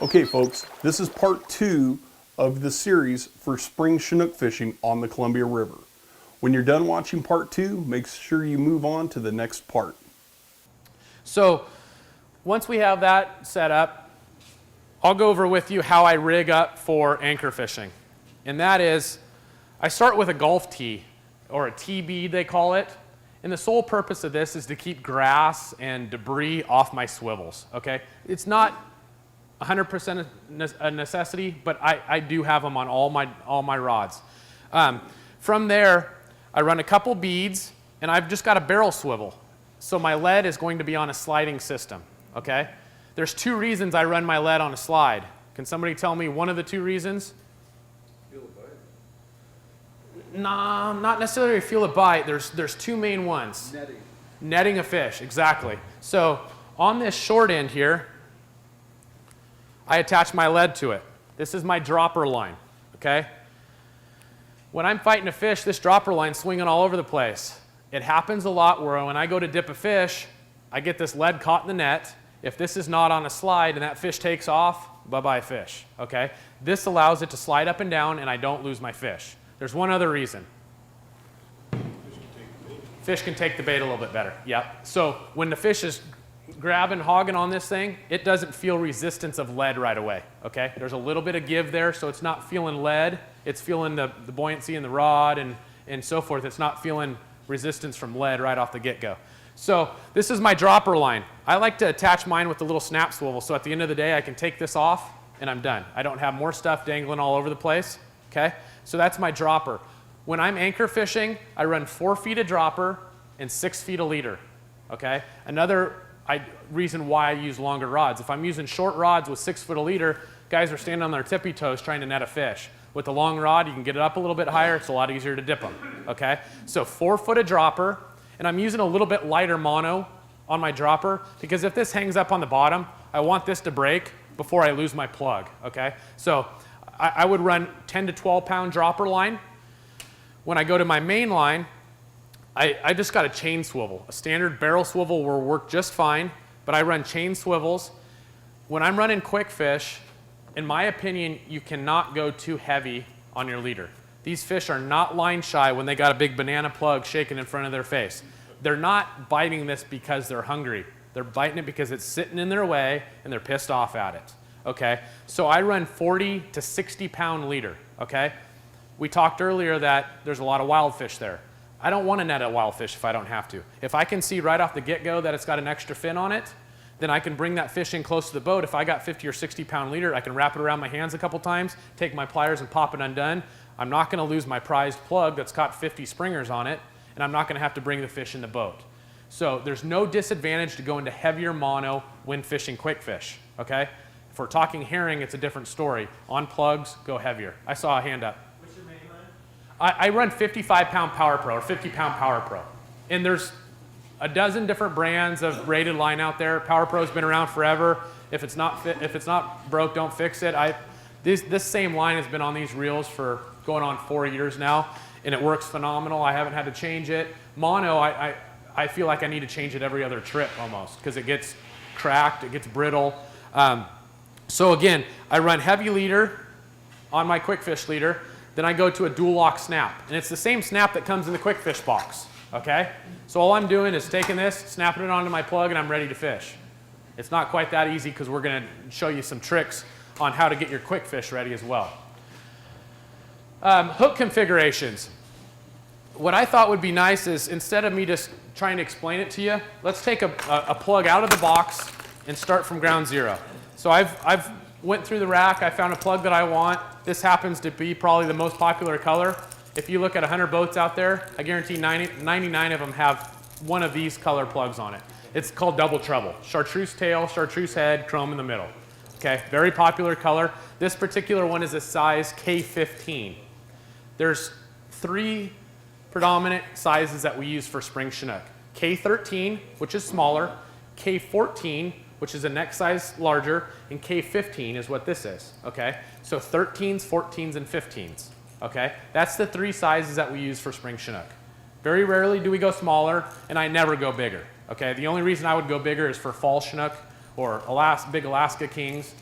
Okay folks, this is part 2 of the series for spring Chinook fishing on the Columbia River. When you're done watching part 2, make sure you move on to the next part. So once we have that set up, I'll go over with you how I rig up for anchor fishing. And that is, I start with a golf tee, or a tee bead they call it. And the sole purpose of this is to keep grass and debris off my swivels, okay? It's not 100% a necessity, but I do have them on all my rods. From there, I run a couple beads, and I've just got a barrel swivel. So my lead is going to be on a sliding system, okay? There's 2 reasons I run my lead on a slide. Can somebody tell me one of the 2 reasons? Feel a bite. Nah, not necessarily feel a bite. There's 2 main ones. Netting. Netting a fish, exactly. So on this short end here, I attach my lead to it. This is my dropper line, okay? When I'm fighting a fish, this dropper line's swinging all over the place. It happens a lot where when I go to dip a fish, I get this lead caught in the net. If this is not on a slide and that fish takes off, bye-bye fish, okay? This allows it to slide up and down and I don't lose my fish. There's one other reason. Fish can take the bait a little bit better, yep. So when the fish is grabbing, hogging on this thing, it doesn't feel resistance of lead right away, okay? There's a little bit of give there, so it's not feeling lead. It's feeling the buoyancy in the rod and so forth. It's not feeling resistance from lead right off the get-go. So this is my dropper line. I like to attach mine with the little snap swivel, so at the end of the day, I can take this off and I'm done. I don't have more stuff dangling all over the place, okay? So that's my dropper. When I'm anchor fishing, I run 4 feet of dropper and 6 feet a leader, okay? Another reason why I use longer rods. If I'm using short rods with 6 foot a leader, guys are standing on their tippy toes trying to net a fish. With the long rod, you can get it up a little bit higher. It's a lot easier to dip them, okay? So 4 foot of dropper, and I'm using a little bit lighter mono on my dropper because if this hangs up on the bottom, I want this to break before I lose my plug, okay? So I would run 10 to 12 pound dropper line. When I go to my main line, I just got a chain swivel. A standard barrel swivel will work just fine, but I run chain swivels. When I'm running quick fish, in my opinion, you cannot go too heavy on your leader. These fish are not line shy when they got a big banana plug shaking in front of their face. They're not biting this because they're hungry. They're biting it because it's sitting in their way and they're pissed off at it, okay? So I run 40 to 60 pound leader, okay? We talked earlier that there's a lot of wild fish there. I don't want to net a wild fish if I don't have to. If I can see right off the get-go that it's got an extra fin on it, then I can bring that fish in close to the boat. If I got 50 or 60 pound leader, I can wrap it around my hands a couple times, take my pliers and pop it undone. I'm not going to lose my prized plug that's got 50 springers on it, and I'm not going to have to bring the fish in the boat. So there's no disadvantage to go into heavier mono when fishing quick fish, okay? If we're talking herring, it's a different story. On plugs, go heavier. I saw a hand up. I run 55 pound Power Pro or 50 pound Power Pro. And there's a dozen different brands of braided line out there. Power Pro's been around forever. If it's not broke, don't fix it. This same line has been on these reels for going on 4 years now, and it works phenomenal. I haven't had to change it. Mono, I feel like I need to change it every other trip almost because it gets cracked, it gets brittle. So again, I run heavy leader on my quick fish leader. Then I go to a dual lock snap. And it's the same snap that comes in the quick fish box, okay? So all I'm doing is taking this, snapping it onto my plug, and I'm ready to fish. It's not quite that easy because we're going to show you some tricks on how to get your quick fish ready as well. Hook configurations. What I thought would be nice is instead of me just trying to explain it to you, let's take a plug out of the box and start from ground zero. So I've went through the rack, I found a plug that I want. This happens to be probably the most popular color. If you look at 100 boats out there, I guarantee 99 of them have one of these color plugs on it. It's called Double Trouble. Chartreuse tail, chartreuse head, chrome in the middle. Okay, very popular color. This particular one is a size K15. There's 3 predominant sizes that we use for spring Chinook. K13, which is smaller, K14, which is a neck size larger, and K15 is what this is, okay? So 13s, 14s, and 15s, okay? That's the 3 sizes that we use for spring Chinook. Very rarely do we go smaller, and I never go bigger, okay? The only reason I would go bigger is for fall Chinook or big Alaska Kings.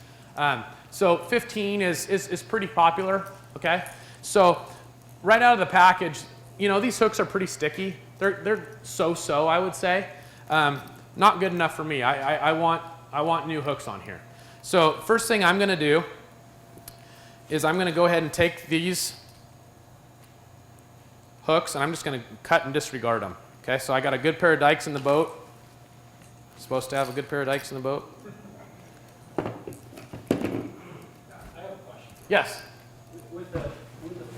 So 15 is pretty popular, okay? So right out of the package, you know, these hooks are pretty sticky. They're so-so, I would say. Not good enough for me. I want new hooks on here. So first thing I'm going to do is I'm going to go ahead and take these hooks and I'm just going to cut and disregard them. Okay, so I got a good pair of dikes in the boat. Supposed to have a good pair of dikes in the boat. I have a question. Yes. With the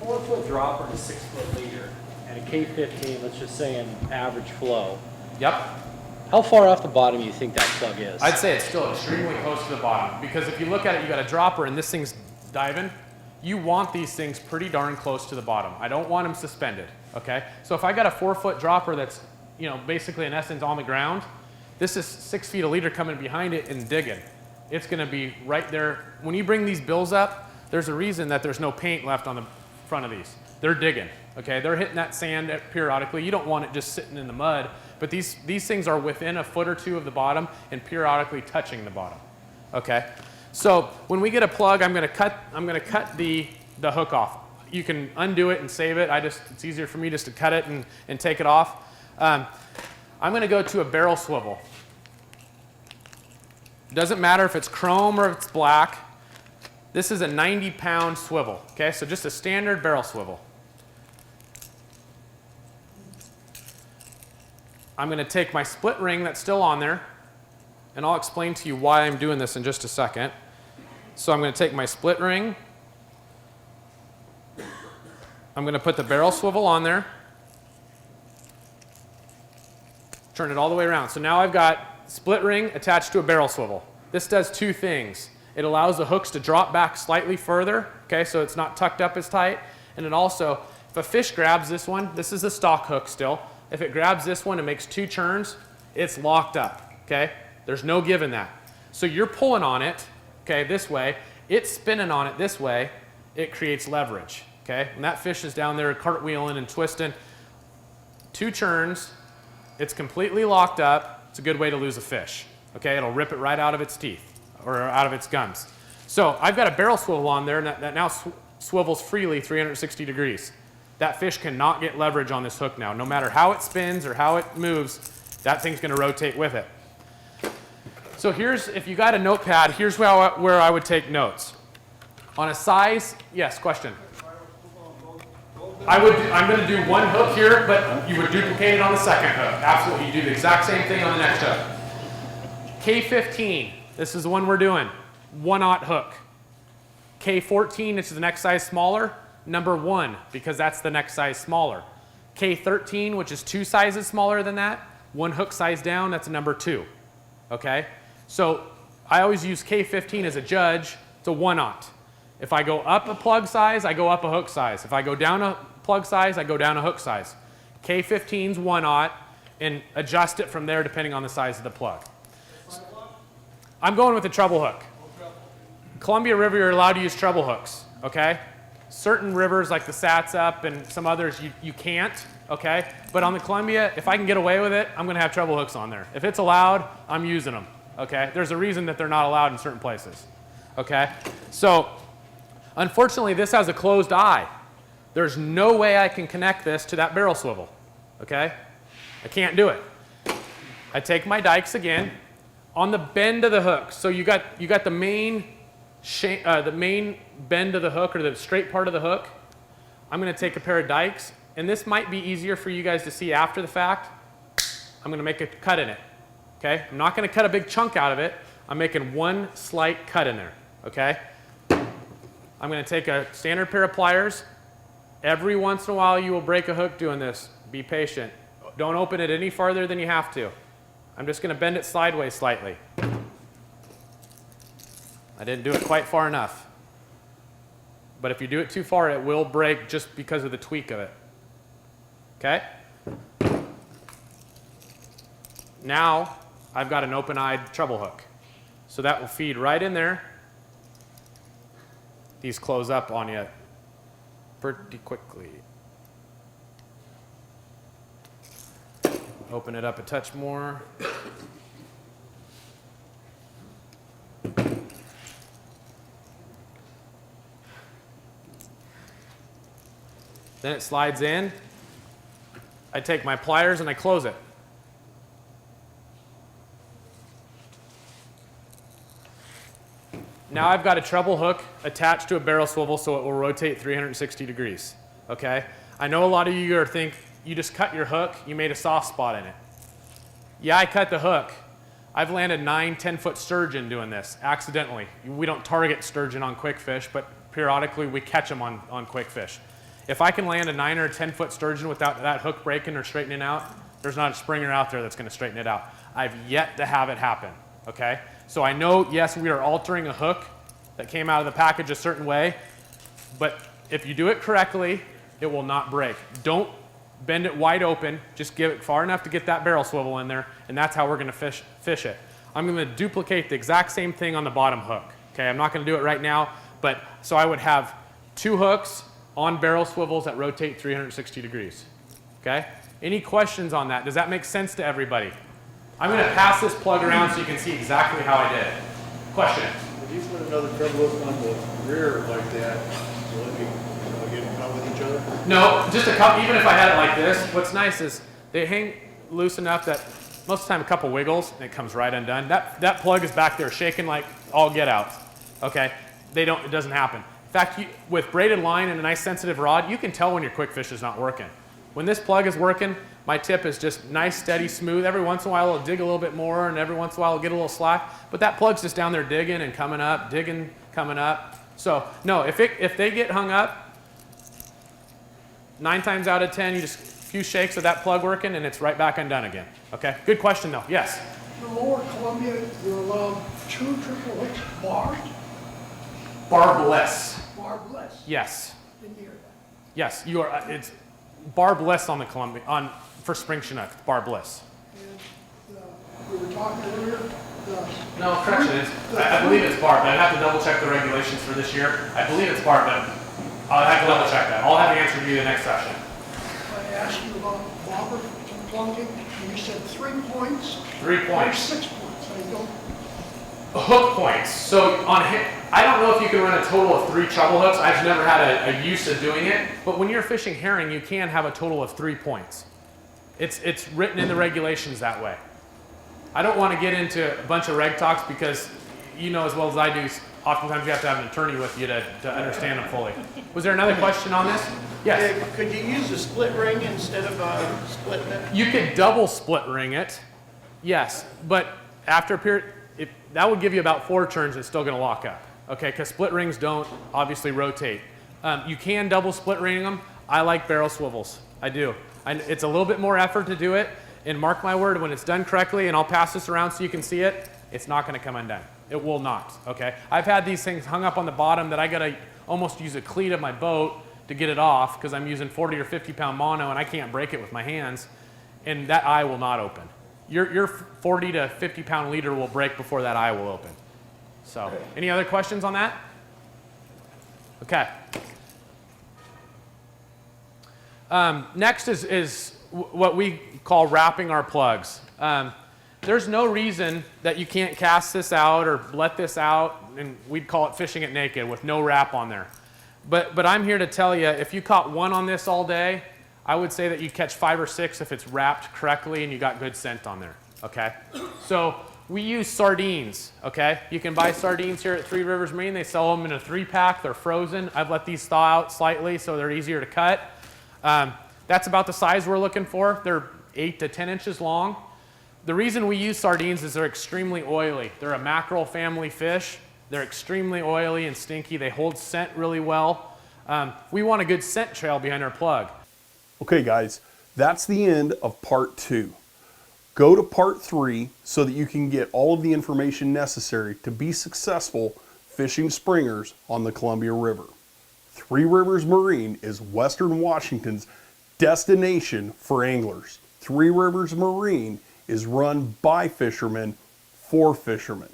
4-foot dropper and a 6-foot leader and a K15, let's just say an average flow, Yep. how far off the bottom do you think that plug is? I'd say it's still extremely close to the bottom because if you look at it, you got a dropper and this thing's diving. You want these things pretty darn close to the bottom. I don't want them suspended, okay? So if I got a 4-foot dropper that's, you know, basically in essence on the ground, this is 6 feet a leader coming behind it and digging. It's gonna be right there. When you bring these bills up, there's a reason that there's no paint left on the front of these. They're digging, okay? They're hitting that sand periodically. You don't want it just sitting in the mud, but these things are within a foot or two of the bottom and periodically touching the bottom, okay? So when we get a plug, I'm gonna cut the hook off. You can undo it and save it. It's easier for me just to cut it and take it off. I'm gonna go to a barrel swivel. Doesn't matter if it's chrome or if it's black. This is a 90-pound swivel, okay? So just a standard barrel swivel. I'm gonna take my split ring that's still on there, and I'll explain to you why I'm doing this in just a second. So I'm gonna take my split ring. I'm gonna put the barrel swivel on there. Turn it all the way around. So now I've got split ring attached to a barrel swivel. This does two things. It allows the hooks to drop back slightly further, okay, so it's not tucked up as tight. And it also, if a fish grabs this one, this is a stock hook still. If it grabs this one and makes 2 turns, it's locked up, okay? There's no giving that. So you're pulling on it, okay, this way. It's spinning on it this way. It creates leverage, okay? And that fish is down there cartwheeling and twisting. 2 turns, it's completely locked up. It's a good way to lose a fish, okay? It'll rip it right out of its teeth or out of its gums. So I've got a barrel swivel on there that now swivels freely 360 degrees. That fish cannot get leverage on this hook now. No matter how it spins or how it moves, that thing's gonna rotate with it. So here's, if you got a notepad, here's where I would take notes. On a size, yes, question. I'm gonna do one hook here, but you would duplicate it on the second hook. Absolutely, you do the exact same thing on the next hook. K15, this is the one we're doing. 1/0 hook. K14, which is the next size smaller, number 1, because that's the next size smaller. K13, which is 2 sizes smaller than that, 1 hook size down, that's a number 2. Okay? So I always use K15 as a judge. It's a 1/0. If I go up a plug size, I go up a hook size. If I go down a plug size, I go down a hook size. K15's 1/0, and adjust it from there depending on the size of the plug. I'm going with the treble hook. Columbia River, you're allowed to use treble hooks, okay? Certain rivers like the Satsup and some others, you can't, okay? But on the Columbia, if I can get away with it, I'm gonna have treble hooks on there. If it's allowed, I'm using them, okay? There's a reason that they're not allowed in certain places, okay? So, unfortunately, this has a closed eye. There's no way I can connect this to that barrel swivel, okay? I can't do it. I take my dikes again on the bend of the hook. So you got the main bend of the hook, or the straight part of the hook. I'm going to take a pair of dikes, and this might be easier for you guys to see after the fact. I'm going to make a cut in it, okay? I'm not going to cut a big chunk out of it. I'm making one slight cut in there, okay? I'm going to take a standard pair of pliers. Every once in a while you will break a hook doing this. Be patient. Don't open it any farther than you have to. I'm just going to bend it sideways slightly. I didn't do it quite far enough. But if you do it too far, it will break just because of the tweak of it. Okay? Now, I've got an open-eyed treble hook. So that will feed right in there. These close up on you pretty quickly. Open it up a touch more. then it slides in. I take my pliers and I close it. Now I've got a treble hook attached to a barrel swivel so it will rotate 360 degrees, okay? I know a lot of you think you just cut your hook, you made a soft spot in it. Yeah, I cut the hook. I've landed 9, 10-foot sturgeon doing this, accidentally. We don't target sturgeon on quick fish, but periodically we catch them on quick fish. If I can land a 9 or 10-foot sturgeon without that hook breaking or straightening out, there's not a springer out there that's gonna straighten it out. I've yet to have it happen, okay? So I know, yes, we are altering a hook that came out of the package a certain way, but if you do it correctly, it will not break. Don't bend it wide open, just give it far enough to get that barrel swivel in there, and that's how we're gonna fish it. I'm gonna duplicate the exact same thing on the bottom hook, okay? I'm not gonna do it right now, but so I would have 2 hooks on barrel swivels that rotate 360 degrees, okay? Any questions on that? Does that make sense to everybody? I'm gonna pass this plug around so you can see exactly how I did it. Question? If you put another treble hook on the rear like that, will it be, get caught with each other? No, just a couple, even if I had it like this, what's nice is they hang loose enough that most of the time a couple wiggles and it comes right undone. That plug is back there shaking like all get out, okay? It doesn't happen. In fact, with braided line and a nice sensitive rod, you can tell when your quick fish is not working. When this plug is working, my tip is just nice, steady, smooth. Every once in a while it'll dig a little bit more and every once in a while it'll get a little slack, but that plug's just down there digging and coming up, digging, coming up. So no, if they get hung up, 9 times out of 10, you just a few shakes of that plug working and it's right back undone again. Okay, good question though, yes? The lower Columbia, you're allowed 2 triple hooks barbed, Barbless. barbless. Yes. Didn't hear that. Yes, you are. It's barbless on the Columbia for Spring Chinook. Barbless. And we were talking earlier. No, correction. I believe it's barb. I'd have to double check the regulations for this year. I believe it's barb, but I'll have to double check that. I'll have the answer to you the next session. I asked you about bobber and plunking, and you said 3 points. 3 Or points. 6 points. I don't. Hook points. So I don't know if you can run a total of 3 treble hooks. I've never had a use of doing it. But when you're fishing herring, you can have a total of 3 points. It's written in the regulations that way. I don't want to get into a bunch of reg talks because you know as well as I do, oftentimes you have to have an attorney with you to understand them fully. Was there another question on this? Yes. Yeah, could you use a split ring instead of splitting it? You could double split ring it, yes, but after a period, that would give you about 4 turns and it's still gonna lock up, okay? Because split rings don't obviously rotate. You can double split ring them. I like barrel swivels, I do. It's a little bit more effort to do it, and mark my word, when it's done correctly, and I'll pass this around so you can see it, it's not gonna come undone. It will not, okay? I've had these things hung up on the bottom that I gotta almost use a cleat of my boat to get it off because I'm using 40 or 50 pound mono and I can't break it with my hands, and that eye will not open. Your 40 to 50 pound leader will break before that eye will open. So, any other questions on that? Okay. Next is what we call wrapping our plugs. There's no reason that you can't cast this out or let this out, and we'd call it fishing it naked with no wrap on there. But I'm here to tell you, if you caught 1 on this all day, I would say that you catch 5 or 6 if it's wrapped correctly and you got good scent on there, okay? So we use sardines, okay? You can buy sardines here at Three Rivers Marine. They sell them in a 3-pack. They're frozen. I've let these thaw out slightly so they're easier to cut. That's about the size we're looking for. They're 8 to 10 inches long. The reason we use sardines is they're extremely oily. They're a mackerel family fish. They're extremely oily and stinky. They hold scent really well. We want a good scent trail behind our plug. Okay guys, that's the end of part 2. Go to part 3 so that you can get all of the information necessary to be successful fishing springers on the Columbia River. Three Rivers Marine is Western Washington's destination for anglers. Three Rivers Marine is run by fishermen for fishermen.